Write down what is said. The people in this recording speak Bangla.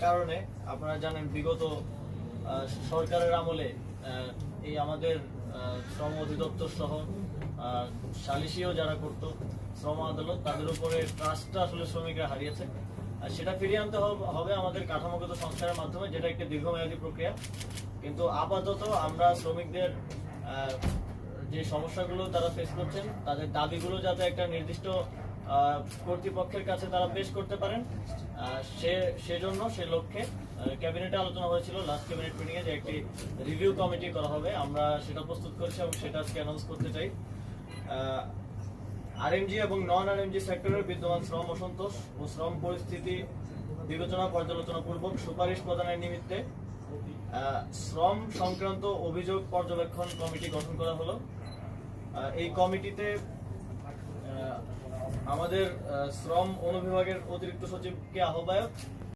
কারণে আপনারা জানেন বিগত সরকারের আমলে এই আমাদের শ্রম অধিদপ্তর সহ সালিশিও যারা করত শ্রম আদালত, তাদের উপরে ট্রাস্টটা আসলে শ্রমিকরা হারিয়েছে। সেটা ফিরিয়ে আনতে হবে আমাদের কাঠামোগত সংস্কারের মাধ্যমে, যেটা একটি দীর্ঘমেয়াদী প্রক্রিয়া। কিন্তু আপাতত আমরা শ্রমিকদের যে সমস্যাগুলো তারা ফেস করছেন, তাদের দাবিগুলো যাতে একটা নির্দিষ্ট কর্তৃপক্ষের কাছে তারা পেশ করতে পারেন, সেজন্য সে লক্ষ্যে ক্যাবিনেটে আলোচনা হয়েছিল লাস্ট ক্যাবিনেট মিটিংয়ে যে একটি রিভিউ কমিটি করা হবে। আমরা সেটা প্রস্তুত করেছি এবং সেটা আজকে অ্যানাউন্স করতে চাই। আরএমজি এবং নন আরএমজি সেক্টরের বিদ্যমান শ্রম অসন্তোষ ও শ্রম পরিস্থিতি বিবেচনা পর্যালোচনা পূর্বক সুপারিশ প্রদানের নিমিত্তে শ্রম সংক্রান্ত অভিযোগ পর্যবেক্ষণ কমিটি গঠন করা হলো। এই কমিটিতে আমাদের শ্রম অনুবিভাগের অতিরিক্ত সচিবকে আহ্বায়ক